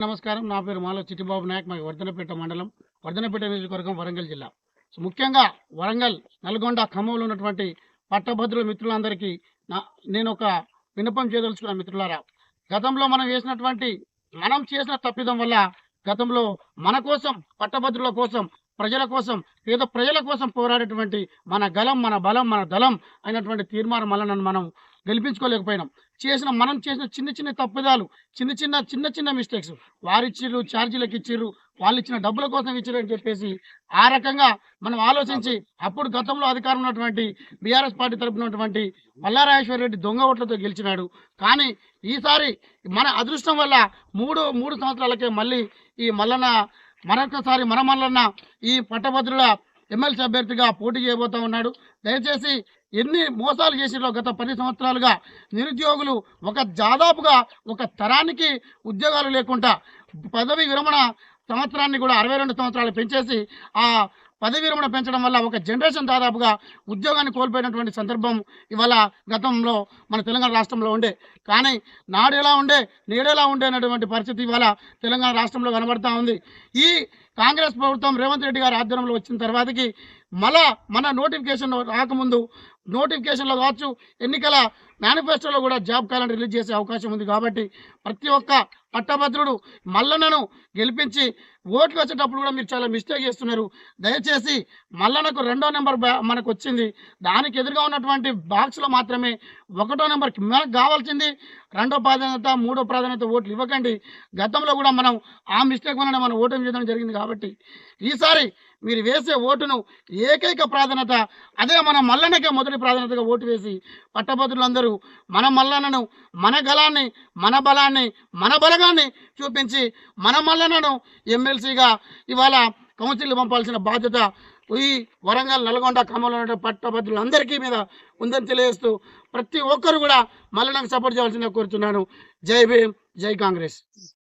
నమస్కారం. నా పేరు మాలో చిట్టిబాబు నాయక్. మాది వర్ధనపేట మండలం, వర్ధనపేట నియోజకవర్గం, వరంగల్ జిల్లా. ముఖ్యంగా వరంగల్, నల్గొండ, ఖమ్మంలో ఉన్నటువంటి పట్టభద్రుల మిత్రులందరికీ నేను ఒక విన్నపం చేయదలుచుకున్నాను. మిత్రులారా, గతంలో మనం చేసిన తప్పిదం వల్ల గతంలో మన కోసం, పట్టభద్రుల కోసం, ప్రజల కోసం, పేద ప్రజల కోసం పోరాడేటువంటి మన గలం, మన బలం, మన దళం అయినటువంటి తీర్మానం మల్లన్నను మనం గెలిపించుకోలేకపోయినాం. మనం చేసిన చిన్న చిన్న తప్పిదాలు, చిన్న చిన్న మిస్టేక్స్, వారిచ్చిర్రు, ఛార్జీలకు ఇచ్చిర్రు, వాళ్ళు ఇచ్చిన డబ్బుల కోసం ఇచ్చిర్రు అని చెప్పేసి ఆ రకంగా మనం ఆలోచించి అప్పుడు గతంలో అధికారం ఉన్నటువంటి బీఆర్ఎస్ పార్టీ తరపున ఉన్నటువంటి మల్లారాజేశ్వర రెడ్డి దొంగ ఓట్లతో గెలిచినాడు. కానీ ఈసారి మన అదృష్టం వల్ల మూడు సంవత్సరాలకే మళ్ళీ ఈ మల్లన్న మరొకసారి మన మల్లన్న ఈ పట్టభద్రుల ఎమ్మెల్సీ అభ్యర్థిగా పోటీ చేయబోతా ఉన్నాడు. దయచేసి ఎన్ని మోసాలు చేసిరో గత 10 సంవత్సరాలుగా నిరుద్యోగులు దాదాపుగా ఒక తరానికి ఉద్యోగాలు లేకుండా పదవి విరమణ సంవత్సరాన్ని కూడా 62 సంవత్సరాలు పెంచేసి ఆ పదవి విరమణ పెంచడం వల్ల ఒక జనరేషన్ దాదాపుగా ఉద్యోగాన్ని కోల్పోయినటువంటి సందర్భం ఇవాళ గతంలో మన తెలంగాణ రాష్ట్రంలో ఉండే. కానీ నాడెలా ఉండే నేడెలా ఉండే అనేటువంటి పరిస్థితి ఇవాళ తెలంగాణ రాష్ట్రంలో కనబడతా ఉంది. ఈ కాంగ్రెస్ ప్రభుత్వం రేవంత్ రెడ్డి గారి ఆధ్వర్యంలో వచ్చిన తర్వాతకి మన నోటిఫికేషన్ రాకముందు నోటిఫికేషన్లో కావచ్చు, ఎన్నికల మేనిఫెస్టోలో కూడా జాబ్ క్యాలెండర్ రిలీజ్ చేసే అవకాశం ఉంది. కాబట్టి ప్రతి ఒక్క పట్టభద్రుడు మల్లన్నను గెలిపించి ఓట్లు వచ్చేటప్పుడు కూడా మీరు చాలా మిస్టేక్ చేస్తున్నారు. దయచేసి మల్లన్నకు 2వ నెంబర్ మనకు వచ్చింది, దానికి ఎదురుగా ఉన్నటువంటి బాక్స్లో మాత్రమే 1వ నెంబర్కి మనకు కావాల్సింది 2వ ప్రాధాన్యత 3వ ప్రాధాన్యత ఓట్లు ఇవ్వకండి. గతంలో కూడా మనం ఆ మిస్టేక్ వలన మనం ఓటమి చేయడం జరిగింది. కాబట్టి ఈసారి మీరు వేసే ఓటును ఏకైక ప్రాధాన్యత అదే మన మల్లన్నకే మొదటి ప్రాధాన్యతగా ఓటు వేసి పట్టభద్రులందరూ మన మల్లన్నను, మన గలాన్ని, మన బలాన్ని, మన బలగాన్ని చూపించి మన మల్లన్నను ఎమ్మెల్సీగా ఇవాళ కౌన్సిల్ పంపాల్సిన బాధ్యత ఈ వరంగల్, నల్గొండ, ఖమ్మంలో పట్టభద్రులందరికీ మీద ఉందని తెలియజేస్తూ ప్రతి ఒక్కరు కూడా మల్లన్నకు సపోర్ట్ చేయాల్సిందిగా కోరుతున్నాను. జై భీమ్, జై కాంగ్రెస్.